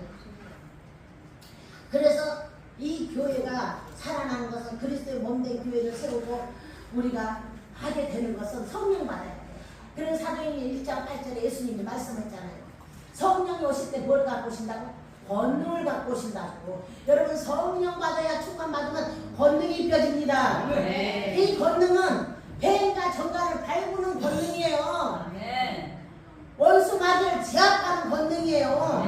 Speaker 1: 그래서 이 교회가 살아나는 것은 그리스도의 몸된 교회를 세우고 우리가 하게 되는 것은 성령 받아야 돼요. 그래서 사도행전 1장 8절에 예수님이 말씀했잖아요. 성령이 오실 때 뭘 갖고 오신다고? 권능을 갖고 오신다고. 여러분 성령 받아야 충만 받으면 권능이 입혀집니다. 이 권능은 폐인과 정갈을 밟는 권능이에요. 원수 마귀를 제압하는 권능이에요.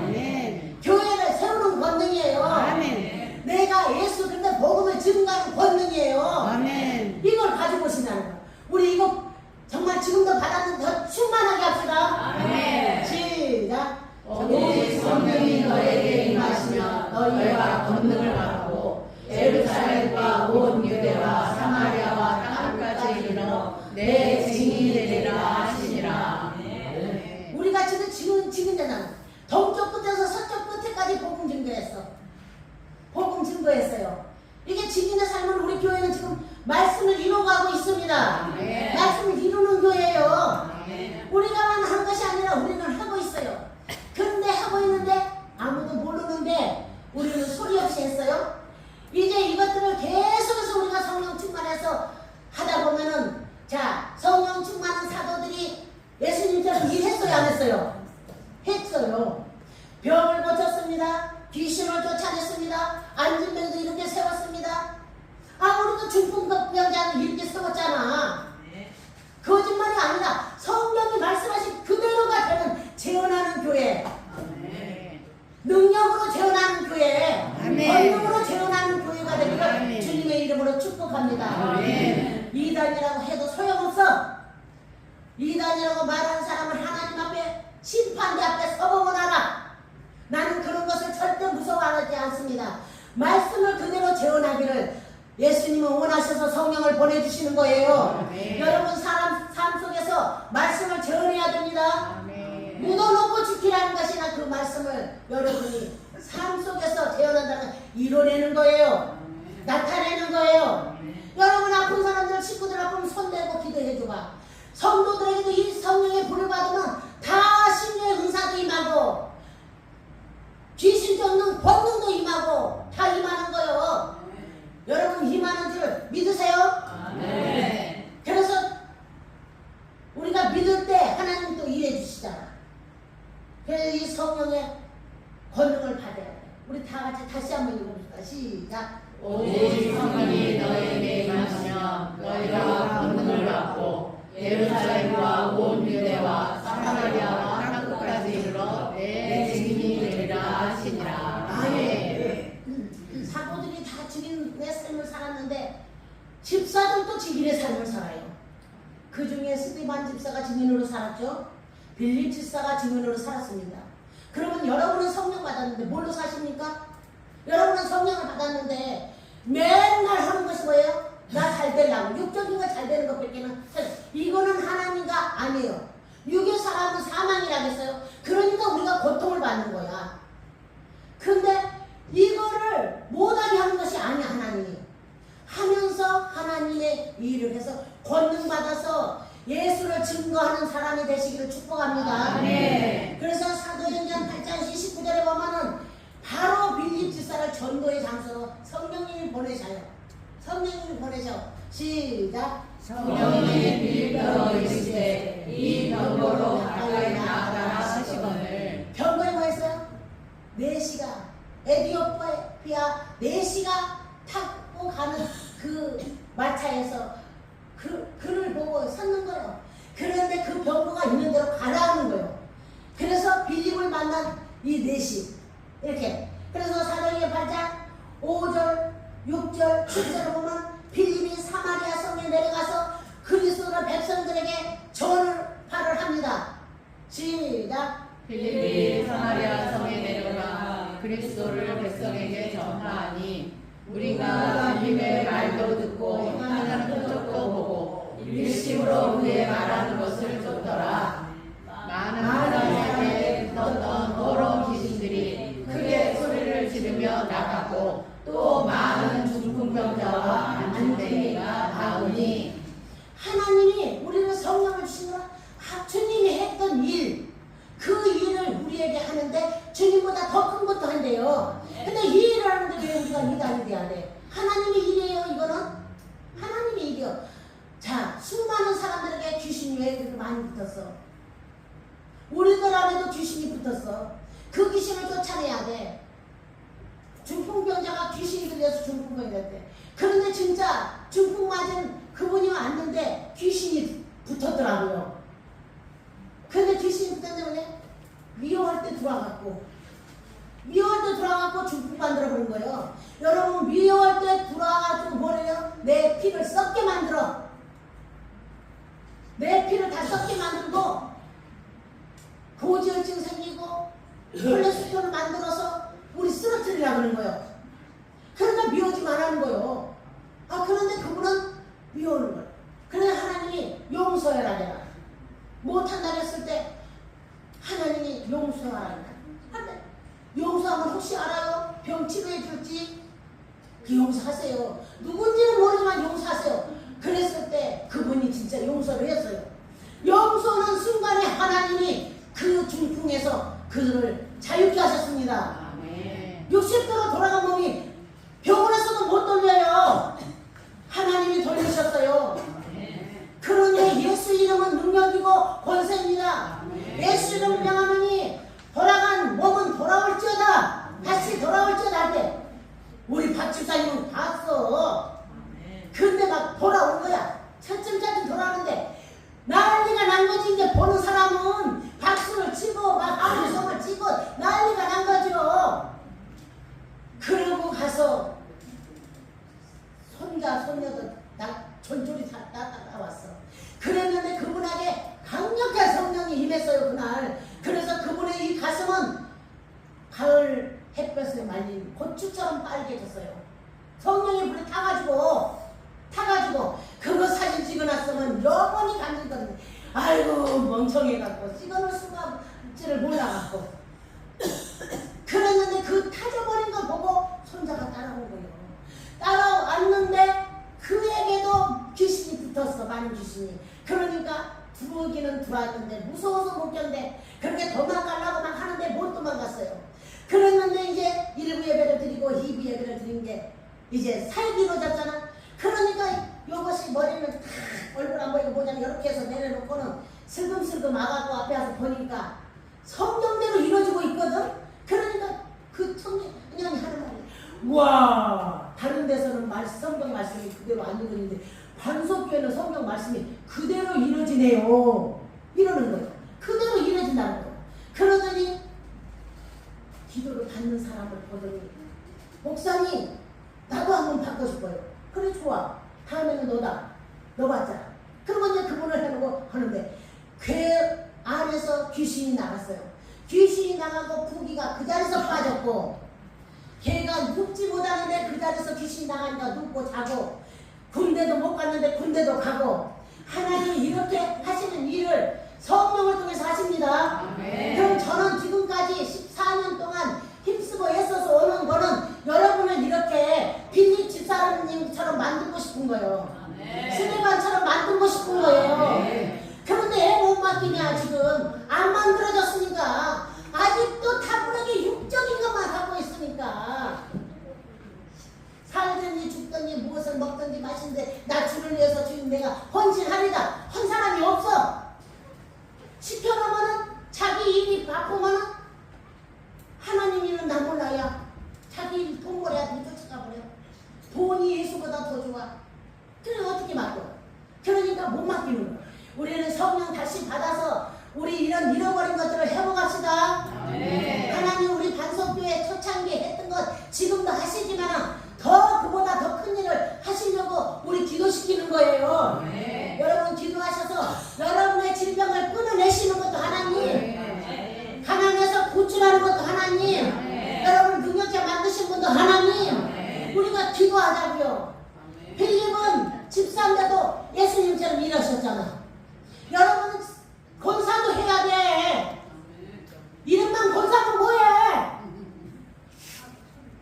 Speaker 1: 교회를 세우는 권능이에요. 내가 예수 그리스도의 복음을 증거하는 권능이에요. 이걸 가지고 오신다는 거예요. 우리 이거 정말 지금도 받았는데 더 충만하게 합시다. 시작.
Speaker 2: 오직 성령이 너에게 임하시면 너희가 권능을 받고 예루살렘과 온 유대와 사마리아와 땅끝까지 이르러 내 증인이 되리라 하시니라.
Speaker 1: 우리가 지금 증인되잖아. 동쪽 끝에서 서쪽 끝에까지 복음 증거했어. 복음 증거했어요. 이게 증인의 삶을 우리 교회는 지금 말씀을 이루어가고 있습니다. 말씀을 이루는 교회예요. 우리가만 하는 것이 아니라 우리는 하고 있어요. 그런데 하고 있는데 아무도 모르는데 우리는 소리 없이 했어요. 이단이라고 해도 소용없어. 이단이라고 말하는 사람은 하나님 앞에 심판대 앞에 서보면 알아. 나는 그런 것을 절대 무서워하지 않습니다. 말씀을 그대로 재현하기를 예수님은 원하셔서 성령을 보내주시는 거예요.
Speaker 2: 아멘.
Speaker 1: 여러분 삶 속에서 말씀을 재현해야 됩니다.
Speaker 2: 아멘.
Speaker 1: 묻어놓고 지키라는 것이나 그 말씀을 여러분이 삶 속에서 재현한다는 이뤄내는 거예요. 나타내는 거예요. 여러분 아픈 사람들 친구들 아프면 손대고 기도해줘봐. 성도들에게도 이 성령의 불을 받으면 다 신뢰의 은사도 임하고 귀신 쫓는 권능도 임하고 다 임하는 거예요. 여러분 임하는 줄 믿으세요?
Speaker 2: 네.
Speaker 1: 그래서 우리가 믿을 때 하나님 또 일해 주시잖아. 그래서 이 성령의 권능을 받아야 돼. 우리 다 같이 다시 한번 읽어봅시다. 시작.
Speaker 2: 오직 성령이 너희에게 임하시면 너희가 권능을 받고 예루살렘과 온 유대와 사마리아와 땅끝까지 이르러 내 증인이 되리라 하시니라. 아멘.
Speaker 1: 사도들이 다 증인의 삶을 살았는데 집사들도 증인의 삶을 살아요. 그 중에 스데반 집사가 증인으로 살았죠. 빌립 집사가 증인으로 살았습니다. 그러면 여러분은 성령 받았는데 뭘로 사십니까? 여러분은 성령을 받았는데 맨날 하는 것이 뭐예요? 나 잘 되려고 육적인 거 잘 되는 것밖에는 이거는 하나님과 아니에요. 육의 사람은 사망이라고 했어요. 그러니까 우리가 고통을 받는 거야. 근데 이거를 못하게 하는 것이 아니야. 하나님이 하면서 하나님의 일을 해서 권능 받아서 예수를 증거하는 사람이 되시기를 축복합니다.
Speaker 2: 네.
Speaker 1: 그래서 사도행전 8장 29절에 보면은 바로 빌립 집사를 전도의 장소로 성령님이 보내셔요. 성령님이 보내셔. 시작.
Speaker 2: 성령이 빌립보로 이르시되 이 병거로 가까이 나아가라 하시거늘.
Speaker 1: 병거에 뭐 했어요? 4시가 에디오피아 4시가 타고 가는 그 마차에서 그를 보고 섰는 거예요. 그런데 그 병거가 있는 대로 가라는 거예요. 그래서 빌립을 만난 이 4시 이렇게. 그래서 사도행전 8장 5절 6절 7절을 보면 빌립이 사마리아 성에 내려가서 그리스도를 백성들에게 전파를 합니다. 시작.
Speaker 2: 빌립이 사마리아 성에 내려가 그리스도를 백성에게 전파하니 우리가 주님의 말도 듣고 행하는 표적도 보고 일심으로 그의 말하는 것을 쫓더라. 많은 사람에게 붙었던 더러운 귀신들이 크게 소리를 지르며 나가고 또 많은 중풍병자와 안진뱅이가 나오니.
Speaker 1: 하나님이 우리는 성령을 주시면 주님이 했던 일, 그 일을 우리에게 하는데 주님보다 더 큰 것도 한대요. 근데 이 일을 하는데 왜 우리가 이단이 돼야 돼? 하나님의 일이에요. 이거는 하나님의 일이요. 자, 수많은 사람들에게 귀신이 왜 그렇게 많이 붙었어? 우리들 안에도 귀신이 붙었어. 그 귀신을 쫓아내야 돼. 중풍병자가 귀신이 들려서 중풍병이 됐대. 그런데 진짜 중풍 맞은 그분이 왔는데 귀신이 붙었더라고요. 근데 귀신이 붙었는데 미워할 때 들어와갖고 중풍 만들어버린 거예요. 여러분 미워할 때 들어와가지고 뭐래요? 내 피를 썩게 만들어. 내 피를 다 썩게 만들고 고지혈증 생기고 콜레스테롤 만들어서 우리 쓰러뜨리려고 하는 거예요. 그러니까 미워지 말라는 거예요. 그런데 그분은 미워하는 거예요. 그래서 하나님이 용서해라 내가 못한다 했을 때 하나님이 용서하라. 근데 용서하면 혹시 알아요? 병 치료해 줄지? 그 용서하세요. 누군지는 모르지만 용서하세요. 그랬을 때 그분이 진짜 용서를 했어요. 용서는 순간에 하나님이 그 중풍에서 그들을 자유케 하셨습니다. 60도로 돌아간 몸이 병원에서도 못 돌려요. 하나님이 돌리셨어요. 그러니 예수 이름은 능력이고 권세입니다. 예수 이름을 명하노니 돌아간 몸은 돌아올지어다. 다시 돌아올지어다 할 때 우리 박 집사님은 봤어. 근데 막 돌아온 거야. 차츰차츰 돌아오는데 난리가 난 거지. 이제 보는 사람은 박수를 치고 막 아무성을 치고 난리가 난 거죠. 그러고 가서 손자 손녀도 나 전조리 다 따다가 아이고 멍청해갖고 찍어놓을 수가지를 몰라갖고 그랬는데 그 타져버린 걸 보고 손자가 따라온 거예요. 따라왔는데 그에게도 귀신이 붙었어. 많은 귀신이. 그러니까 들어오기는 들어왔는데 무서워서 못 견뎌. 그렇게 도망가려고 막 하는데 못 도망갔어요. 그랬는데 이제 1부 예배를 드리고 2부 예배를 드린 게 이제 살기로졌잖아. 그러니까 요것이 머리는 다 얼굴 안 보이고 모자는 이렇게 해서 내려놓고는 슬금슬금 와갖고 앞에 와서 보니까 성경대로 이루어지고 있거든. 그러니까 그 청년이 하는 말이 와 다른 데서는 성경 말씀이 그대로 안 이루어지는데 반석교회는 성경 말씀이 그대로 이루어지네요. 이러는 거예요. 그대로 이루어진다는 거예요. 그러더니 기도를 받는 사람을 보더니 목사님 나도 한번 받고 싶어요. 그래 좋아. 다음에는 너다. 너 받자. 그러고 이제 그분을 해놓고 하는데 그 안에서 귀신이 나갔어요. 귀신이 나가고 부기가 그 자리에서 빠졌고 걔가 눕지 못하는데 그 자리에서 귀신이 나가니까 눕고 자고 군대도 못 갔는데 군대도 가고 하나님이 이렇게 하시는 일을 성령을 통해서 하십니다. 그럼 저는 지금까지 14년 동안 힘쓰고 애써서 오는 거는 여러분을 이렇게 빌립 집사님처럼 만들고 싶은 거예요. 스데반처럼 만들고 싶은 거예요. 그런데 애 못 맡기냐 지금 안 만들어졌으니까 아직도 타분하게 육적인 것만 갖고 있으니까 살든지 죽든지 무엇을 먹든지 마시는데 나 주를 위해서 주님 내가 헌신하리다 한 사람이 없어. 시켜놓으면은 자기 일이 바쁘면은 하나님 일은 나 몰라야 자기 일 돈벌이한테 쫓아가버려. 돈이 예수보다 더 좋아. 그래 어떻게 맡겨? 그러니까 못 맡기는 거야. 우리는 성령 다시 받아서 우리 이런 잃어버린 것들을 회복합시다. 하나님 우리 반석교회 초창기에 했던 것 지금도 하시지만 더 그보다 더 큰 일을 하시려고 우리 기도시키는 거예요. 여러분 기도하셔서 여러분의 질병을 끊어내시는 것도 하나님, 가난해서 구출하는 것도 하나님, 여러분을 능력자 만드신 분도 하나님. 우리가 기도하자고요. 빌립은 집사인데도 예수님처럼 일하셨잖아. 여러분 권사도 해야 돼. 이름만 권사면 뭐해?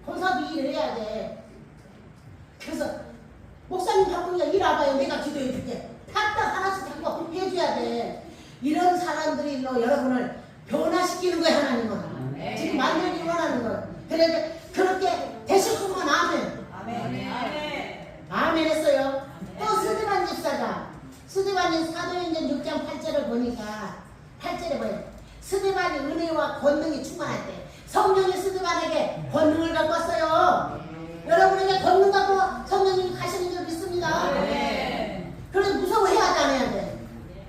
Speaker 1: 권사도 일해야 돼. 그래서 목사님 바쁘니까 일 와봐요. 내가 기도해 줄게. 탁탁 하나씩 자꾸 해줘야 돼. 이런 사람들이 여러분을 변화시키는 거야 하나님은. 지금 만들기 원하는 거야. 그래서 그렇게 되실 분만 아멘. 아멘 했어요. 또 스데반 집사가 스데반이 사도행전 6장 8절을 보니까 8절에 뭐예요? 스데반이 은혜와 권능이 충만할 때 성령이 스데반에게 권능을 갖고 왔어요. 여러분에게 권능 갖고 성령님이 가시는 줄 믿습니다. 그래서 무서워해야 하지 않아야 돼.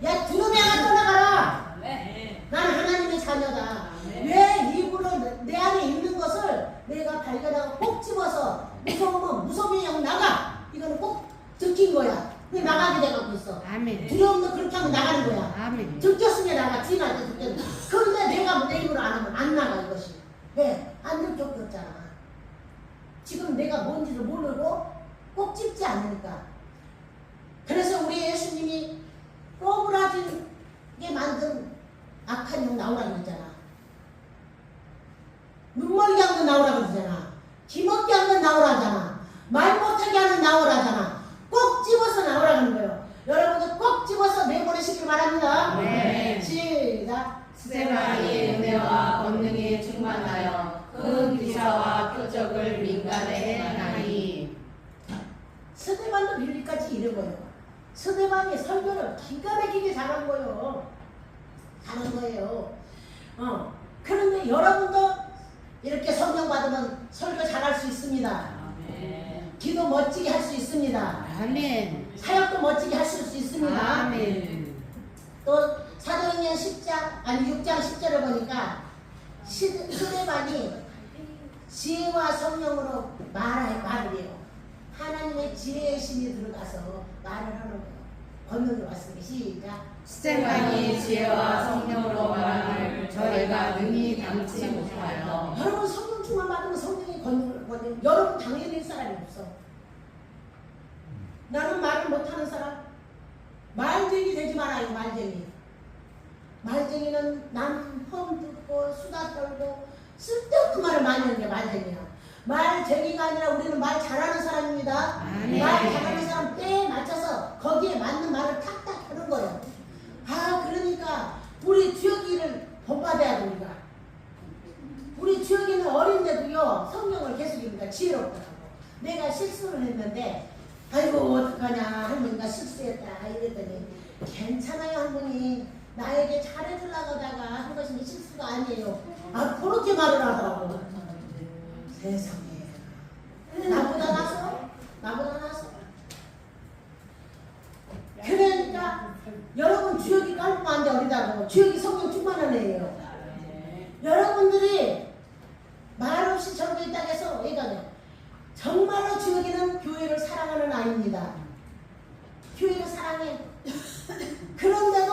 Speaker 1: 야 두놈이야 떠나가라. 나는 하나님의 자녀다. 왜 입으로 내 안에 있는 것을 내가 발견하고 꼭 집어서 무서우면 무서움이 형 나가. 이거는 꼭 들킨 거야. 왜 나가게 돼가고 있어.
Speaker 2: 아멘.
Speaker 1: 두려움도 그렇게 하면 나가는 거야.
Speaker 2: 아멘.
Speaker 1: 들켰으면 나가. 주인할 때 들켰는데. 그런데 내가 내 입으로 안 하면 안 나가 이것이. 왜? 안 들켰잖아. 지금 내가 뭔지를 모르고 꼭 찝지 않으니까. 그래서 우리 예수님이 꼬부라지게 만든 악한 영 나오라고 그러잖아. 눈멀게 하는 건 나오라고 그러잖아. 기먹게 하는 건 나오라잖아. 말 못하게 하는 건 나오라잖아. 꼭 집어서 나오라는 거예요. 여러분들 꼭 집어서 내보내시길 바랍니다. 시작.
Speaker 2: 스데반이 은혜와 권능이 충만하여 큰 기사와 표적을 민간에 행하니.
Speaker 1: 스데반도 빌립같이 이런 거예요. 스데반이 설교를 기가 막히게 잘한 거예요. 잘한 거예요. 그런데 여러분도 이렇게 성령 받으면 설교 잘할 수 있습니다. 기도 멋지게 할 수 있습니다.
Speaker 2: 아멘.
Speaker 1: 사역도 멋지게 하실 수 있습니다.
Speaker 2: 아멘.
Speaker 1: 또 사도행전 6장 10절을 보니까 스데반이 지혜와 성령으로 말을 해요. 하나님의 지혜의 신이 들어가서 말을 하는 거예요. 권능이 왔으니 시작.
Speaker 2: 스데반이 지혜와 성령으로 말하는 저희가 능히 담지 못하여.
Speaker 1: 여러분 성령 충만 받으면 성령의 권능을 보내요. 여러분 당연히 사람이 없어. 나는 말을 못하는 사람, 말 되게 되지만 많아요. 말쟁이는 남 험 듣고 수다 떨고 쓸데없는 말을 많이 하는 게 말쟁이야. 말쟁이가 아니라 우리는 말 잘하는 사람입니다.
Speaker 2: 네.
Speaker 1: 말 잘하는 사람 때에 맞춰서 거기에 맞는 말을 탁탁 하는 거예요. 그러니까 우리 주혁이를 본받아야 돼. 우리 주혁이는 어린데도요 성경을 계속 읽으니까 지혜롭더라고. 내가 실수를 했는데 아이고 어떡하냐 할머니가 실수했다 이랬더니 괜찮아요 할머니 나에게 잘해주려고 하다가 한 것이 실수가 아니에요. 그렇게 말을 하더라고. 세상에 나보다 나서 그러니까 여러분 주혁이 깔끔한데 어리다고. 주혁이 성령 충만한 애예요. 여러분들이 말없이 저렇게 있다고 해서 얘기하네요. 정말로 주혁이는 교회를 사랑하는 아이입니다. 교회를 사랑해. 그런데도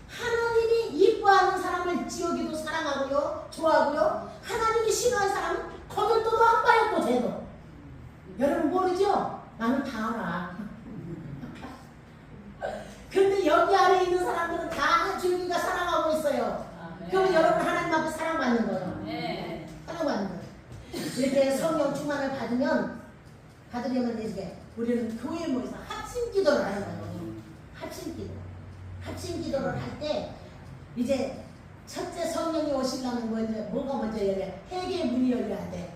Speaker 1: 하나님이 이뻐하는 사람을 지혁이도 사랑하고요 좋아하고요. 하나님이 싫어하는 사람은 거들떠도 안 봐요. 또 쟤도. 여러분 모르죠? 나는 다 알아. 근데 여기 안에 있는 사람들은 다 주혁이가 사랑하고 있어요. 그러면 여러분 하나님 앞에 사랑받는 거예요. 사랑받는 거예요. 이렇게 성령 충만을 받으려면 이제 우리는 교회에 모여서 합심 기도를 하는 거예요. 합심 기도를 할 때 이제 첫째 성령이 오시려면 뭐가 먼저 열려야 돼? 회개의 문이 열려야 돼.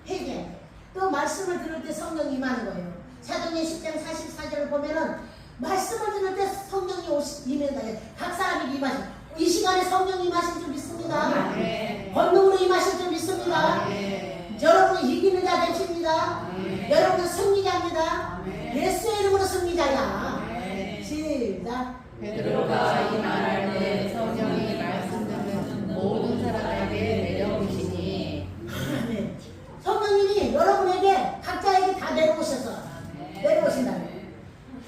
Speaker 1: 회개. 또 말씀을 들을 때 성령이 임하는 거예요. 사도행전 10장 44절을 보면은 말씀을 들을 때 성령이 임한다. 각 사람이 임하신. 이 시간에 성령이 임하신 줄 믿습니다. 권능으로 임하신 줄 믿습니다. 여러분이 이기는 자 되십니다. 여러분은 승리자입니다. 예수의 이름으로 승리자야. 시작.
Speaker 2: 베드로가 이 말할 때 성령이 말씀 듣는 모든 사람에게 내려오시니
Speaker 1: 성령님이 여러분에게 각자에게 다 내려오신다.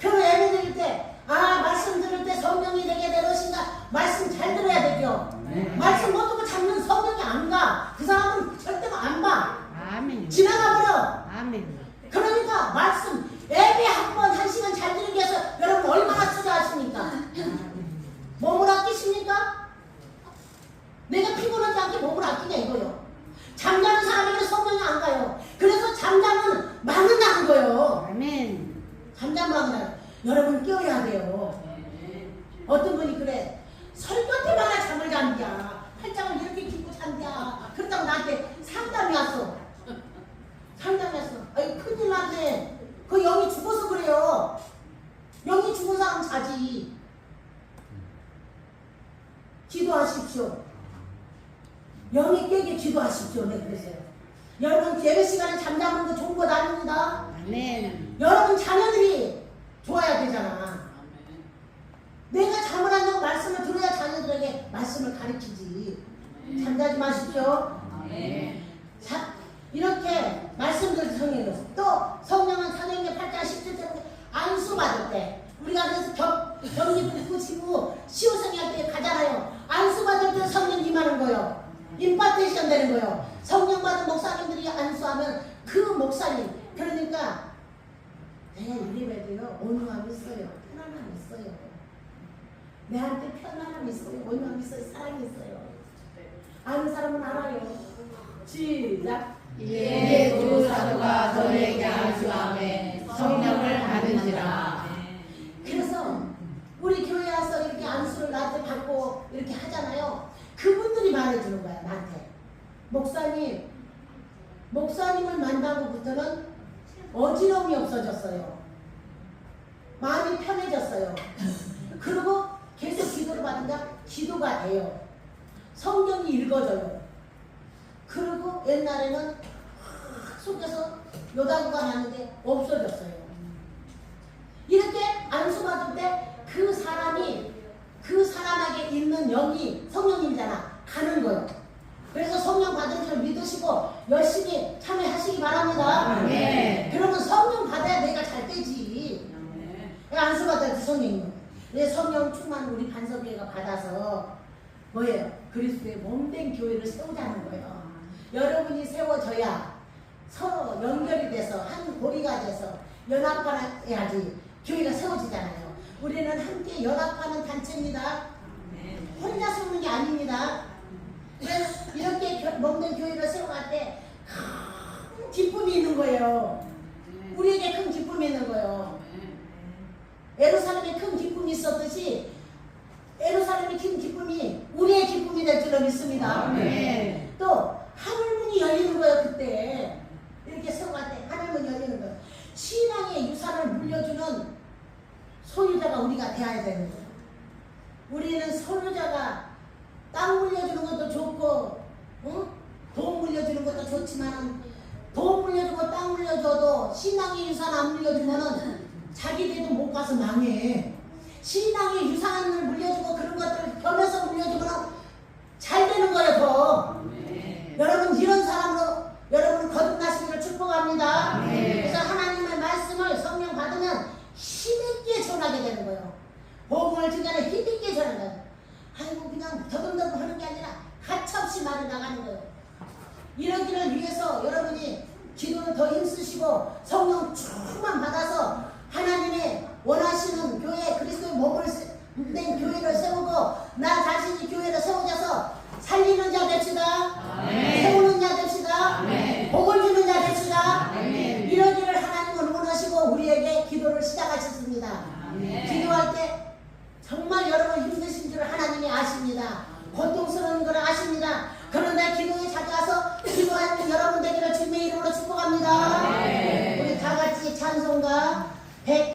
Speaker 1: 그럼 예배 드릴 때 말씀 들을 때 성령이 내게 내려오신다. 말씀 잘 들어야 되죠. 말씀 못 듣고 잡는 성령이 안 가. 그 사람은 절대로 안 봐.
Speaker 2: 아멘.
Speaker 1: 지나가 버려.
Speaker 2: 아멘.
Speaker 1: 그러니까 말씀 예배 한 번 1시간 잘 들기 위해서 여러분 얼마나 투자하십니까? 몸을 아끼십니까? 내가 피곤하지 않게 몸을 아끼냐 이거요. 잠자는 사람에게 성령이 안 가요. 그래서 잠자면 망한다는 거예요.
Speaker 2: 아멘.
Speaker 1: 잠자면 망한다. 여러분 깨워야 돼요. 어떤 분이 그래. 설교 때마다 잠을 잔디야. 팔짱을 이렇게 짚고 잔디야. 그렇다고 나한테 상담이 왔어. 아이 큰일 났네. 그 영이 죽어서 그래요. 영이 죽은 사람 자지. 기도하십시오. 영이 깨게 기도하십시오. 네 그랬어요. 여러분 예배 시간에 잠자는 거 좋은 거 아닙니다.
Speaker 2: 아멘.
Speaker 1: 여러분 자녀들이 좋아야 되잖아. 내가 잠을 안 자고 말씀을 들어야 자녀들에게 말씀을 가르치지. 잠자지 마십시오. 자, 이렇게 말씀들 성령이었어. 또 성령은 사도행전 8장 17절 안수 받을 때 우리가 그래서 격리 부부치고 시호성할 때 가잖아요. 안수 받을 때 성령 임하는 거예요. 임파테이션 되는 거예요. 성령 받은 목사님들이 안수하면 그 목사님 그러니까 내가 이래봬도요 온유함이 있어요. 편안함이 있어요. 내한테 편안함이 있어요. 온유함이 있어요. 사랑이 있어요. 아는 사람은 알아요. 시작.
Speaker 2: 이에 두 사도가 저에게 안수하매 성령을 받으시라.
Speaker 1: 그래서 우리 교회 와서 이렇게 안수를 나한테 받고 이렇게 하잖아요. 그분들이 말해주는 거야 나한테. 목사님을 만나고부터는 어지러움이 없어졌어요. 마음이 편해졌어요. 그리고 계속 기도를 받으니까 기도가 돼요. 성경이 읽어져요. 그리고 옛날에는 속에서 요다구가 나는데 없어졌어요. 이렇게 안수받을 때 그 사람에게 있는 영이 성령님이잖아. 가는 거예요. 그래서 성령 받은 줄 믿으시고 열심히 참여하시기 바랍니다.
Speaker 2: 네.
Speaker 1: 그러면 성령 받아야 내가 잘 되지. 안수받아야 돼 성령님. 성령 충만 우리 반석교회가 받아서 뭐예요? 그리스도의 몸된 교회를 세우자는 거예요. 여러분이 세워져야 서로 연결이 돼서 한 고리가 돼서 연합해야지 교회가 세워지잖아요. 우리는 함께 연합하는 단체입니다. 혼자 세우는 게 아닙니다. 그래서 이렇게 먹는 교회를 세워갈 때 큰 기쁨이 있는 거예요. 우리에게 큰 기쁨이 있는 거예요. 예루살렘에 큰 기쁨이 있었듯이 예루살렘의 큰 기쁨이 우리의 기쁨이 될 줄로 믿습니다. 또 하늘문이 열리는 거예요. 그때 이렇게 세워갈 때 하늘문이 열리는 거예요. 신앙의 유산을 물려주는 소유자가 우리가 되어야 되는 거예요. 우리는 소유자가 땅 물려주는 것도 좋고 돈 물려주는 것도 좋지만 돈 물려주고 땅 물려줘도 신앙의 유산 안 물려주면은 자기들도 못 가서 망해. 신앙의 유산을 물려주고 그런 것들을 겸해서 물려주면 잘 되는 거예요. 더. 여러분 이런 사람으로 여러분 거듭나시기를 축복합니다. 그래서 하나님의 말씀을 성령 받으면 힘있게 전하게 되는 거예요. 복음을 전하는 힘있게 전하는 거예요. 아이고 그냥 더듬더듬 하는 게 아니라 가차없이 말을 나가는 거예요. 이러기를 위해서 여러분이 기도를 더 힘쓰시고 성령 충만 받아서 하나님의 원하시는 교회 그리스도의 몸을 낸 교회를 세우고 나 자신이 교회를 세워져서 살리는 자 됩시다. 세우는 자 됩시다. 복을 주는 자 됩시다. 이러기를 하나님은 원하시고 우리에게 기도를 시작하셨습니다. 기도할 때 정말 여러분 힘드신 줄 하나님이 아십니다. 고통스러운 걸 아십니다. 그런데 기도에 찾아서 기도하는 여러분 되기를 주님의 이름으로 축복합니다. 우리 다 같이 찬송가 100